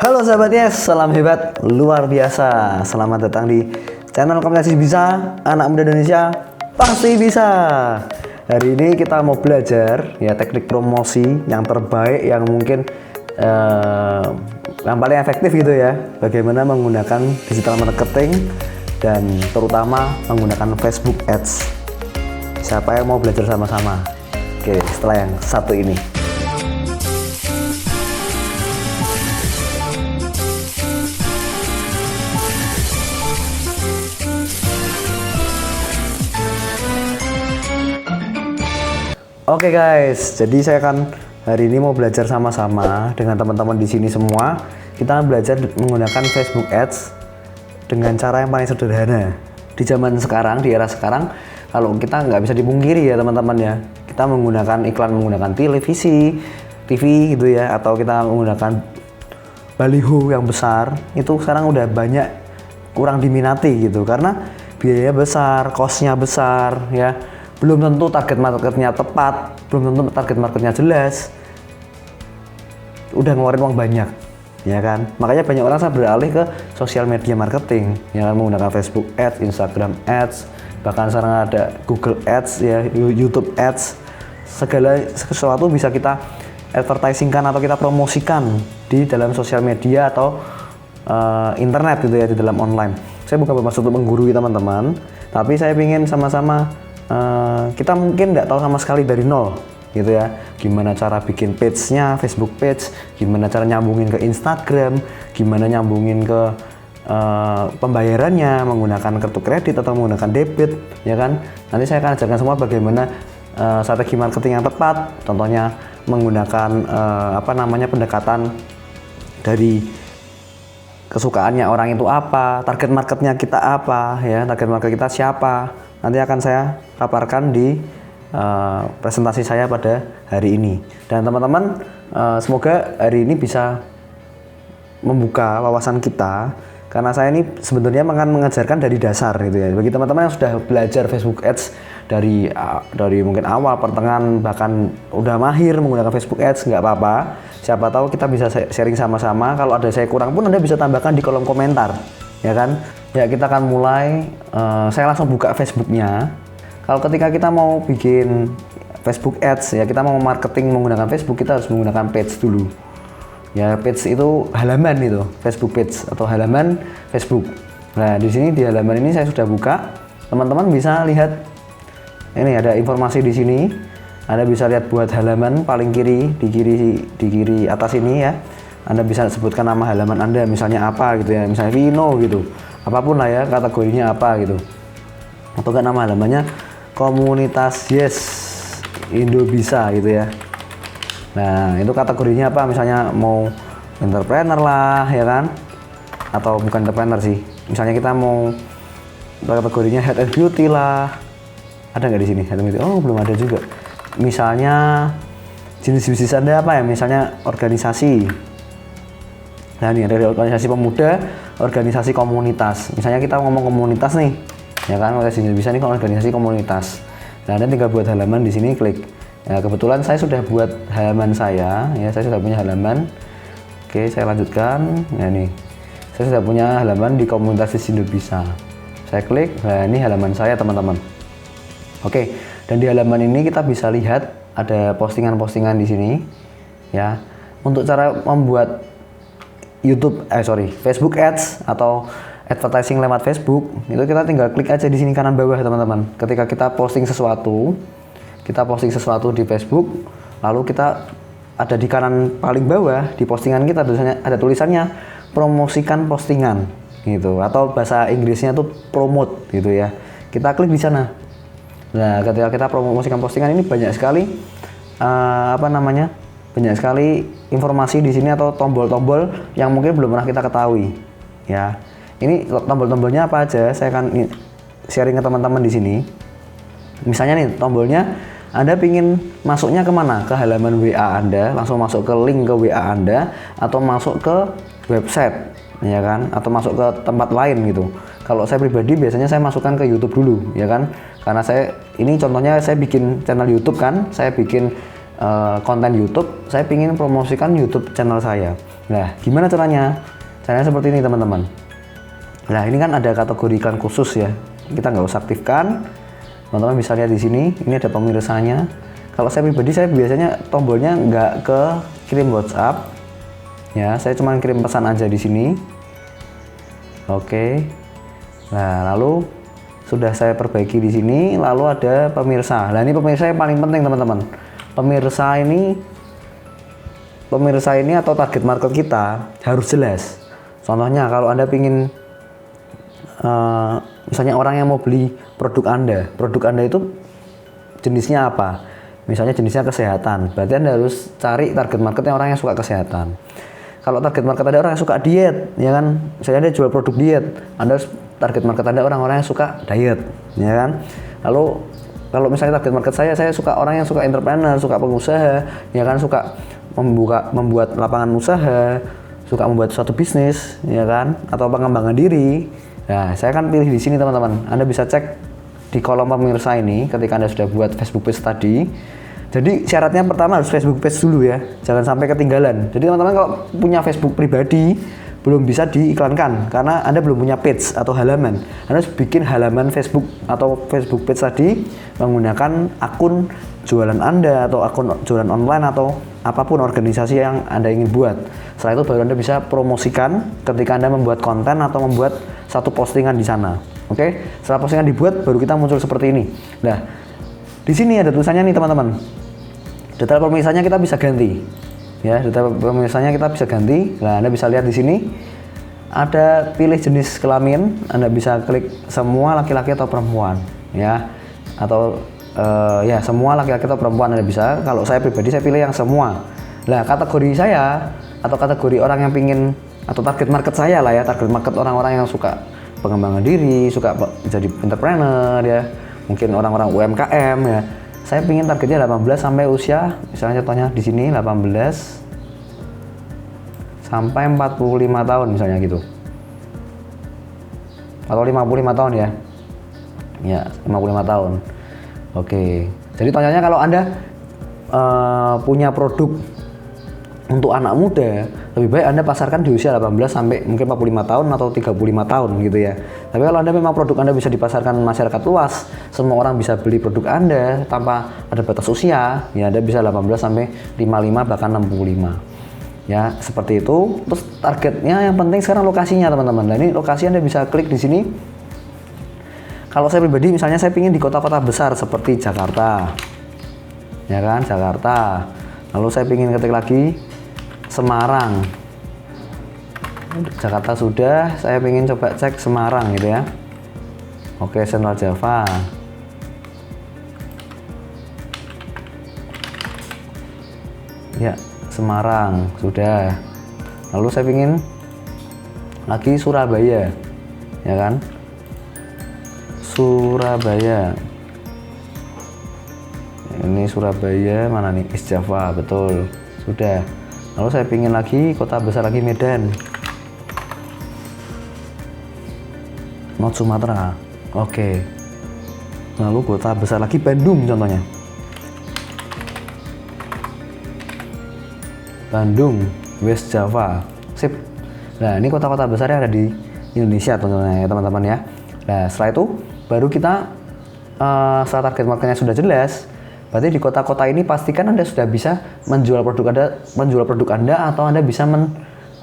Halo sahabat Yes, salam hebat luar biasa. Selamat datang di channel Komunikasi Bisa, anak muda Indonesia pasti bisa. Hari ini kita mau belajar ya teknik promosi yang terbaik yang mungkin yang paling efektif gitu ya. Bagaimana menggunakan digital marketing dan terutama menggunakan Facebook Ads. Siapa yang mau belajar sama-sama? Oke, setelah yang satu ini. Oke guys, jadi saya akan hari ini mau belajar sama-sama dengan teman-teman di sini semua. Kita belajar menggunakan Facebook Ads dengan cara yang paling sederhana. Di zaman sekarang, di era sekarang, kalau kita nggak bisa dipungkiri ya teman-teman ya, kita menggunakan iklan menggunakan televisi, TV gitu ya, atau kita menggunakan baliho yang besar, itu sekarang udah banyak kurang diminati gitu, karena biaya besar, cost-nya besar ya. Belum tentu target marketnya tepat, belum tentu target marketnya jelas, udah ngeluarin uang banyak, ya kan? Makanya banyak orang beralih ke sosial media marketing, ya kan? Menggunakan Facebook Ads, Instagram Ads, bahkan sekarang ada Google Ads, ya, YouTube Ads, segala sesuatu bisa kita advertisingkan atau kita promosikan di dalam sosial media atau internet gitu ya, di dalam online. Saya bukan bermaksud untuk menggurui teman-teman, tapi saya ingin sama-sama kita mungkin nggak tahu sama sekali dari nol gitu ya, gimana cara bikin page-nya, Facebook page, gimana cara nyambungin ke Instagram, gimana nyambungin ke pembayarannya menggunakan kartu kredit atau menggunakan debit, ya kan. Nanti saya akan ajarkan semua bagaimana strategi marketing yang tepat, contohnya menggunakan pendekatan dari kesukaannya orang itu apa, target marketnya kita apa, ya, target market kita siapa. Nanti akan saya paparkan di presentasi saya pada hari ini. Dan teman-teman, semoga hari ini bisa membuka wawasan kita, karena saya ini sebenarnya akan mengajarkan dari dasar gitu ya. Bagi teman-teman yang sudah belajar Facebook Ads dari mungkin awal, pertengahan, bahkan udah mahir menggunakan Facebook Ads, nggak apa-apa. Siapa tahu kita bisa sharing sama-sama. Kalau ada saya kurang pun Anda bisa tambahkan di kolom komentar, ya kan? Ya, kita akan mulai. Saya langsung buka Facebooknya. Kalau ketika kita mau bikin Facebook Ads ya, kita mau marketing menggunakan Facebook, kita harus menggunakan page dulu. Ya, page itu halaman itu, Facebook page atau halaman Facebook. Nah, di sini di halaman ini saya sudah buka. Teman-teman bisa lihat ini ada informasi di sini. Anda bisa lihat buat halaman paling kiri, di kiri atas ini ya. Anda bisa sebutkan nama halaman Anda, misalnya apa gitu ya, misalnya Vino gitu. Apapun lah ya, kategorinya apa gitu. Atau kan nama halamannya Komunitas Yes Indo Bisa gitu ya. Nah, itu kategorinya apa? Misalnya mau entrepreneur lah, ya kan? Atau bukan entrepreneur sih. Misalnya kita mau kategorinya health and beauty lah. Ada nggak di sini? Health and beauty? Oh, belum ada juga. Misalnya jenis bisnis Anda apa ya? Misalnya organisasi. Nah, ini ada organisasi pemuda, organisasi komunitas. Misalnya kita ngomong komunitas nih, ya kan? Bisa nih organisasi komunitas. Nah, Anda tinggal buat halaman di sini, klik. Ya, kebetulan saya sudah buat halaman saya, ya, saya sudah punya halaman. Oke, saya lanjutkan. Nah, nih, saya sudah punya halaman di komunitas Indo Bisa. Saya klik. Nah, ini halaman saya, teman-teman. Oke, dan di halaman ini kita bisa lihat ada postingan-postingan di sini, ya. Untuk cara membuat Facebook Ads atau advertising lewat Facebook, itu kita tinggal klik aja di sini kanan bawah, teman-teman. Ketika kita posting sesuatu di Facebook, lalu kita ada di kanan paling bawah di postingan kita ada tulisannya promosikan postingan gitu, atau bahasa Inggrisnya itu promote gitu ya. Kita klik di sana. Nah, ketika kita promosikan postingan ini banyak sekali banyak sekali informasi di sini atau tombol-tombol yang mungkin belum pernah kita ketahui. Ya, ini tombol-tombolnya apa aja? Saya akan sharing ke teman-teman di sini. Misalnya nih, tombolnya Anda pingin masuknya kemana? Ke halaman WA Anda, langsung masuk ke link ke WA Anda, atau masuk ke website, ya kan? Atau masuk ke tempat lain gitu. Kalau saya pribadi biasanya saya masukkan ke YouTube dulu, ya kan? Karena ini contohnya saya bikin channel YouTube kan, saya bikin konten YouTube, saya ingin promosikan YouTube channel saya. Nah, gimana caranya? Caranya seperti ini teman-teman. Nah, ini kan ada kategori iklan khusus ya. Kita nggak usah aktifkan. Teman-teman bisa lihat di sini. Ini ada pemirsanya. Kalau saya pribadi, saya biasanya tombolnya nggak ke kirim WhatsApp. Ya, saya cuma kirim pesan aja di sini. Oke. Nah, lalu sudah saya perbaiki di sini. Lalu ada pemirsa. Nah, ini pemirsa yang paling penting teman-teman. Pemirsa ini atau target market kita harus jelas. Contohnya kalau Anda ingin misalnya orang yang mau beli produk Anda itu jenisnya apa? Misalnya jenisnya kesehatan, berarti Anda harus cari target marketnya orang yang suka kesehatan. Kalau target market Anda orang yang suka diet, ya kan? Misalnya Anda jual produk diet, Anda harus target market Anda orang-orang yang suka diet, ya kan? Lalu kalau misalnya target market saya suka orang yang suka entrepreneur, suka pengusaha, ya kan, suka membuat lapangan usaha, suka membuat suatu bisnis, ya kan, atau pengembangan diri. Nah, saya akan pilih di sini teman-teman. Anda bisa cek di kolom pemirsa ini ketika Anda sudah buat Facebook page tadi. Jadi syaratnya pertama harus Facebook page dulu ya, jangan sampai ketinggalan. Jadi teman-teman kalau punya Facebook pribadi belum bisa diiklankan karena Anda belum punya page atau halaman. Anda harus bikin halaman Facebook atau Facebook page tadi menggunakan akun jualan Anda atau akun jualan online atau apapun organisasi yang Anda ingin buat. Setelah itu baru Anda bisa promosikan ketika Anda membuat konten atau membuat satu postingan di sana. Oke, setelah postingan dibuat baru kita muncul seperti ini. Nah, di sini ada tulisannya nih teman-teman. Detail pemirsanya kita bisa ganti. Ya, detail pemirsanya kita bisa ganti. Nah, Anda bisa lihat di sini ada pilih jenis kelamin. Anda bisa klik semua laki-laki atau perempuan, ya. Atau ya semua laki-laki atau perempuan Anda bisa. Kalau saya pribadi saya pilih yang semua. Nah, kategori saya atau kategori orang yang pingin atau target market saya lah ya, target market orang-orang yang suka pengembangan diri, suka jadi entrepreneur ya, mungkin orang-orang UMKM ya. Saya pingin targetnya 18 sampai usia, misalnya contohnya di sini 18 sampai 45 tahun misalnya gitu. Atau 55 tahun ya. Ya, 55 tahun. Oke. Jadi tanyanya kalau Anda punya produk untuk anak muda, lebih baik Anda pasarkan di usia 18 sampai mungkin 45 tahun atau 35 tahun gitu ya. Tapi kalau Anda memang produk Anda bisa dipasarkan masyarakat luas, semua orang bisa beli produk Anda tanpa ada batas usia, ya Anda bisa 18 sampai 55 bahkan 65. Ya, seperti itu. Terus targetnya yang penting sekarang lokasinya teman-teman. Nah, ini lokasi Anda bisa klik di sini. Kalau saya pribadi misalnya saya ingin di kota-kota besar seperti Jakarta. Ya kan, Jakarta. Lalu saya ingin ketik lagi Semarang. Jakarta sudah, saya ingin coba cek Semarang gitu ya. Oke, Central Java. Ya, Semarang sudah. Lalu saya ingin lagi Surabaya, ya kan? Surabaya. Ini Surabaya, mana nih? East Java, betul. Sudah. Lalu saya ingin lagi kota besar lagi Medan. North Sumatera. Oke. Lalu kota besar lagi Bandung contohnya. Bandung, West Java. Sip. Nah, ini kota-kota besar yang ada di Indonesia tentunya ya teman-teman ya. Nah, setelah itu baru kita setelah target marketnya sudah jelas, berarti di kota-kota ini pastikan Anda sudah bisa menjual produk Anda atau Anda bisa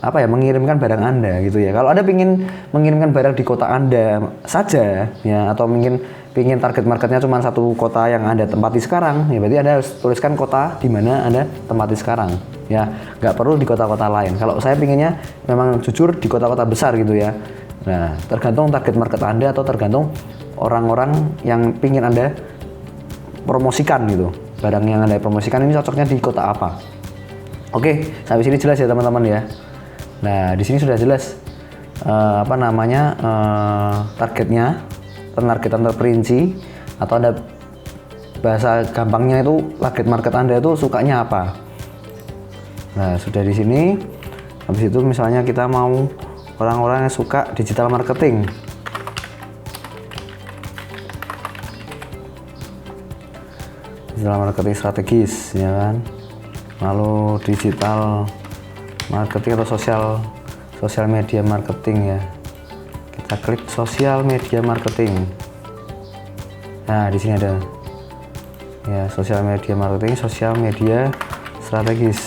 mengirimkan barang Anda gitu ya. Kalau Anda ingin mengirimkan barang di kota Anda saja ya, atau mungkin ingin target marketnya cuma satu kota yang Anda tempati sekarang, ya berarti Anda harus tuliskan kota di mana Anda tempati sekarang ya, nggak perlu di kota-kota lain. Kalau saya pinginnya memang jujur di kota-kota besar gitu ya. Nah, tergantung target market Anda atau tergantung orang-orang yang pingin Anda promosikan gitu. Barang yang Anda promosikan ini cocoknya di kota apa. Oke, sampai sini jelas ya teman-teman ya. Nah, di sini sudah jelas targetnya, penargetan terperinci, atau Anda bahasa gampangnya itu target market Anda itu sukanya apa. Nah, sudah di sini. Habis itu misalnya kita mau orang-orang yang suka digital marketing. digital marketing strategis, ya kan. Lalu digital marketing atau sosial media marketing ya. Kita klik sosial media marketing. Nah, di sini ada ya, sosial media marketing, sosial media strategis.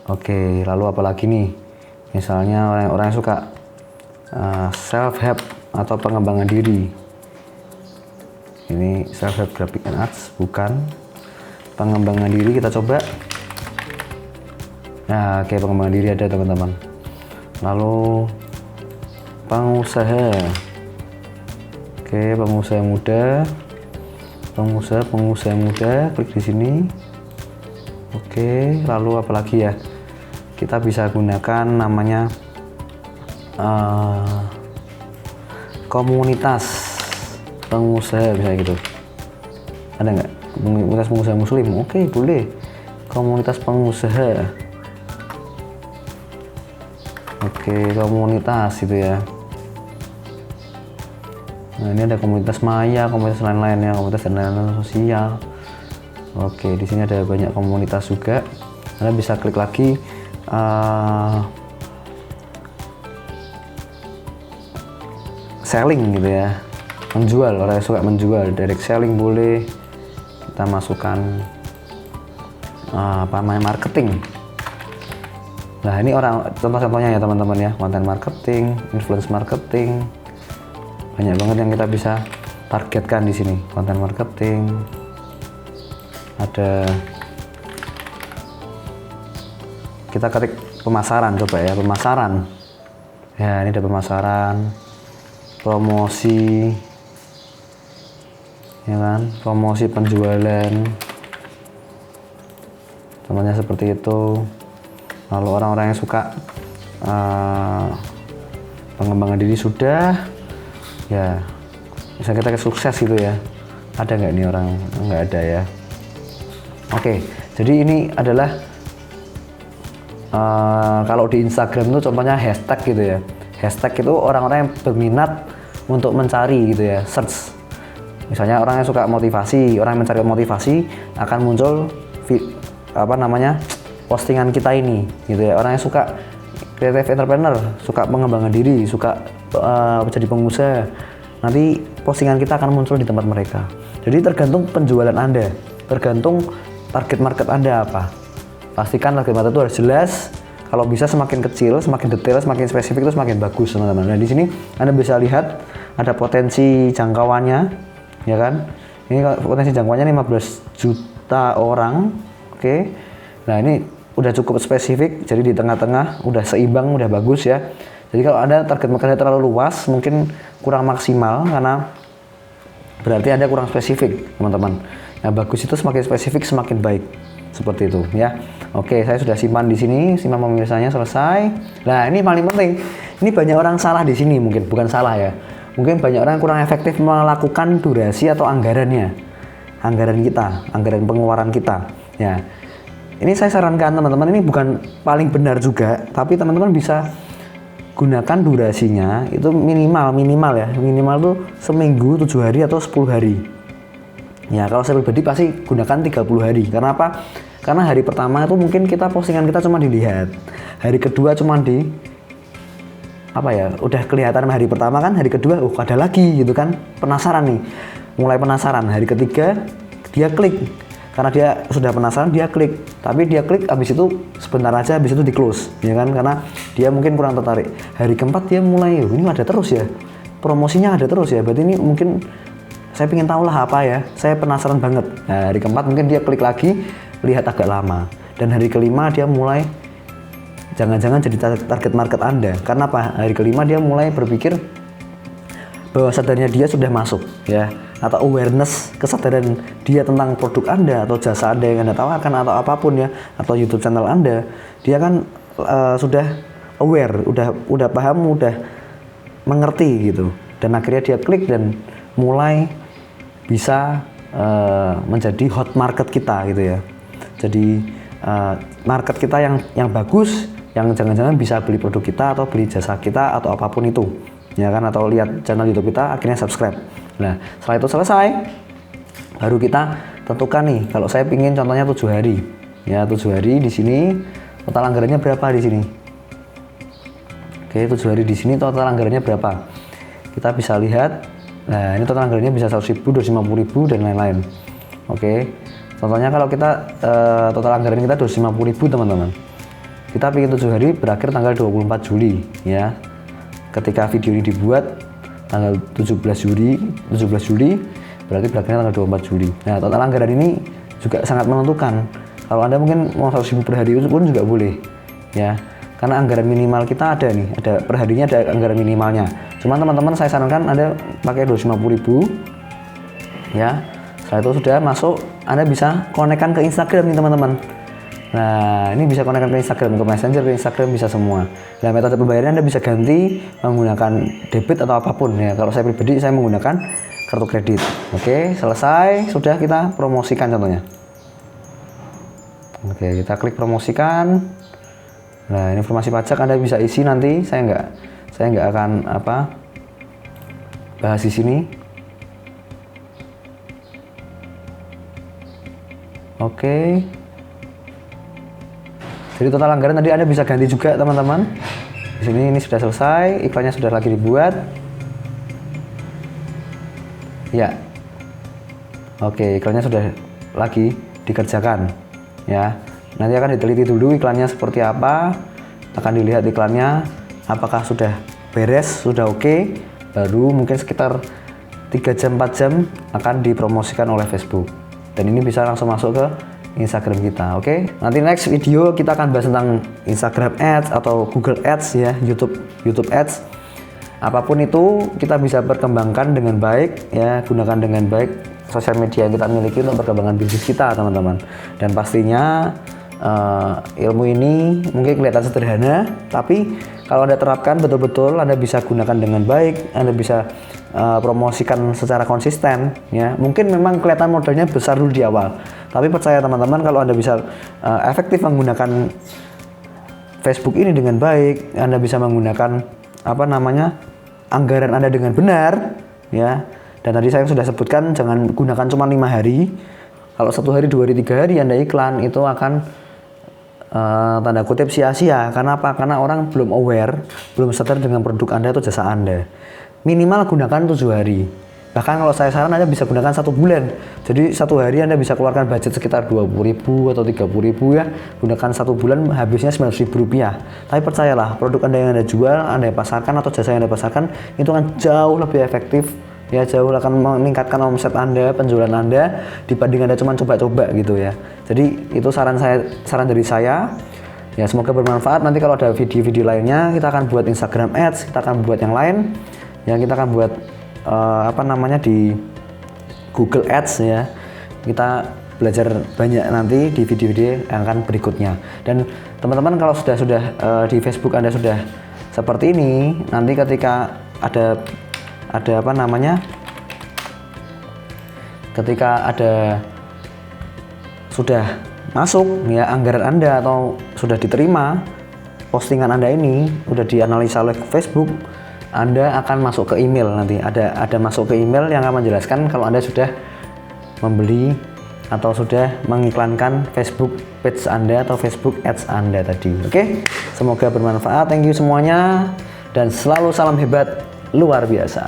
Oke, lalu apa lagi nih? Misalnya orang-orang yang suka self help atau pengembangan diri. Ini self help graphic and arts, bukan. Pengembangan diri kita coba. Nah, oke, pengembangan diri ada teman-teman. Lalu pengusaha. Oke, pengusaha muda. Pengusaha muda, klik di sini. Oke, lalu apa lagi ya? Kita bisa gunakan namanya komunitas pengusaha, misalnya gitu. Ada nggak? Komunitas pengusaha muslim? Oke, boleh. Komunitas pengusaha. Oke, komunitas itu ya. Nah, ini ada komunitas maya, komunitas lain-lain ya, komunitas dan lain-lain sosial. Oke, di sini ada banyak komunitas juga. Anda bisa klik lagi selling gitu ya, menjual. Orang yang suka menjual, direct selling boleh. Kita masukkan marketing. Nah, ini contoh-contohnya ya teman-teman ya, konten marketing, influence marketing, banyak banget yang kita bisa targetkan di sini. Konten marketing, ada, kita ketik pemasaran, coba ya, pemasaran. Ya, ini ada pemasaran, promosi, ya kan, promosi penjualan, contohnya seperti itu. Lalu orang-orang yang suka pengembangan diri sudah, ya, misalnya kita sukses gitu ya. Ada nggak nih orang? Nggak ada ya. Oke, jadi ini adalah kalau di Instagram itu contohnya hashtag gitu ya. Hashtag itu orang-orang yang berminat untuk mencari gitu ya, search. Misalnya orang yang suka motivasi, orang yang mencari motivasi akan muncul postingan kita ini gitu ya. Orang yang suka creative entrepreneur, suka pengembangan diri, suka menjadi pengusaha, nanti postingan kita akan muncul di tempat mereka. Jadi tergantung penjualan Anda, tergantung target market Anda apa. Pastikan target market itu harus jelas. Kalau bisa semakin kecil, semakin detail, semakin spesifik itu semakin bagus teman-teman. Nah, di sini Anda bisa lihat ada potensi jangkauannya, ya kan? Ini potensi jangkauannya 15 juta orang. Oke. Nah, ini udah cukup spesifik, jadi di tengah-tengah udah seimbang, udah bagus ya. Jadi kalau Anda target marketnya terlalu luas, mungkin kurang maksimal karena berarti Anda kurang spesifik, teman-teman. Nah, bagus itu semakin spesifik semakin baik. Seperti itu ya. Oke, saya sudah simpan di sini, simpan pemirsanya, selesai. Nah, ini paling penting. Ini banyak orang salah di sini, mungkin bukan salah ya. Mungkin banyak orang kurang efektif melakukan durasi atau anggarannya. Anggaran kita, anggaran pengeluaran kita. Ya. Ini saya sarankan teman-teman, ini bukan paling benar juga, tapi teman-teman bisa gunakan durasinya itu minimal ya. Minimal tuh seminggu, 7 hari atau 10 hari. Ya, kalau saya pribadi pasti gunakan 30 hari. Karena apa? Karena hari pertama itu mungkin postingan kita cuma dilihat. Hari kedua cuma udah kelihatan hari pertama kan, hari kedua ada lagi gitu kan. Penasaran nih. Mulai penasaran. Hari ketiga dia klik. Karena dia sudah penasaran, dia klik. Tapi dia klik habis itu sebentar aja, habis itu di close, ya kan? Karena dia mungkin kurang tertarik. Hari keempat dia mulai, ini ada terus ya. Promosinya ada terus ya. Berarti ini mungkin saya pengen tahu lah apa ya, saya penasaran banget. Nah, hari keempat mungkin dia klik lagi, lihat agak lama. Dan hari kelima dia mulai, jangan-jangan jadi target market Anda. Karena apa? Hari kelima dia mulai berpikir bahwa sadarnya dia sudah masuk ya, atau awareness, kesadaran dia tentang produk Anda atau jasa Anda yang Anda tawarkan atau apapun ya, atau YouTube channel Anda, dia kan sudah aware, udah paham, udah mengerti gitu. Dan akhirnya dia klik dan mulai bisa menjadi hot market kita gitu ya. Jadi market kita yang bagus, yang jangan-jangan bisa beli produk kita atau beli jasa kita atau apapun itu. ya kan, atau lihat channel YouTube kita akhirnya subscribe. Nah, setelah itu selesai, baru kita tentukan nih, kalau saya pingin contohnya 7 hari, ya 7 hari di sini total anggarannya berapa di sini. Oke, 7 hari di sini total anggarannya berapa? Kita bisa lihat. Nah, ini total anggarannya bisa 100.000, 250.000 dan lain-lain. Oke. Contohnya kalau kita total anggaran kita 250.000 teman-teman. Kita pingin 7 hari berakhir tanggal 24 Juli ya. Ketika video ini dibuat tanggal 17 Juli berarti berakhirnya tanggal 24 Juli. Nah, total anggaran ini juga sangat menentukan. Kalau Anda mungkin mau 100.000 per hari itu pun juga boleh ya. Karena anggaran minimal kita ada nih, ada per harinya ada anggaran minimalnya. Cuman teman-teman saya sarankan Anda pakai 250.000 ya. Setelah itu sudah masuk, Anda bisa konekkan ke Instagram nih teman-teman. Nah, ini bisa konekkan ke Instagram, ke Messenger, ke Instagram bisa semua. Nah, metode pembayarannya Anda bisa ganti menggunakan debit atau apapun ya. Kalau saya pribadi saya menggunakan kartu kredit. Oke, selesai, sudah kita promosikan contohnya. Oke, kita klik promosikan. Nah, informasi pajak Anda bisa isi nanti. Saya nggak akan bahas di sini. Oke. Jadi total anggaran tadi Anda bisa ganti juga teman-teman. Di sini ini sudah selesai, iklannya sudah lagi dibuat. Ya. Oke, iklannya sudah lagi dikerjakan. Ya. Nanti akan diteliti dulu iklannya seperti apa. Akan dilihat iklannya apakah sudah beres, sudah oke. Baru mungkin sekitar 3 jam 4 jam akan dipromosikan oleh Facebook. Dan ini bisa langsung masuk ke Instagram kita, oke? Nanti next video kita akan bahas tentang Instagram Ads atau Google Ads ya, YouTube Ads. Apapun itu kita bisa perkembangkan dengan baik ya, gunakan dengan baik sosial media yang kita miliki untuk perkembangan bisnis kita, teman-teman. Dan pastinya ilmu ini mungkin kelihatan sederhana, tapi kalau Anda terapkan betul-betul, Anda bisa gunakan dengan baik, Anda bisa promosikan secara konsisten ya. Mungkin memang kelihatan modalnya besar dulu di awal, tapi percaya teman-teman, kalau Anda bisa efektif menggunakan Facebook ini dengan baik, Anda bisa menggunakan anggaran Anda dengan benar ya. Dan tadi saya sudah sebutkan jangan gunakan cuma 5 hari. Kalau 1 hari, 2 hari, 3 hari Anda iklan, itu akan tanda kutip sia-sia. Karena apa? Karena orang belum aware, belum sadar dengan produk Anda atau jasa Anda. Minimal gunakan 7 hari. Bahkan kalau saya saran Anda bisa gunakan 1 bulan. Jadi 1 hari Anda bisa keluarkan budget sekitar 20.000 atau 30.000 ya. Gunakan 1 bulan habisnya 900.000 rupiah. Tapi percayalah, produk Anda yang Anda jual, Anda pasarkan atau jasa yang Anda pasarkan itu akan jauh lebih efektif ya, jauh akan meningkatkan omset Anda, penjualan Anda dibanding Anda cuma coba-coba gitu ya. Jadi itu saran dari saya. Ya, semoga bermanfaat. Nanti kalau ada video-video lainnya kita akan buat Instagram Ads, kita akan buat yang lain. Ya, kita akan buat di Google Ads ya. Kita belajar banyak nanti di video-video yang akan berikutnya. Dan teman-teman kalau sudah di Facebook Anda sudah seperti ini, nanti ketika sudah masuk ya anggaran Anda atau sudah diterima postingan Anda ini, sudah dianalisa oleh Facebook, Anda akan masuk ke email nanti. Ada masuk ke email yang akan menjelaskan kalau Anda sudah membeli atau sudah mengiklankan Facebook page Anda atau Facebook Ads Anda tadi. Oke, semoga bermanfaat. Thank you semuanya dan selalu salam hebat luar biasa.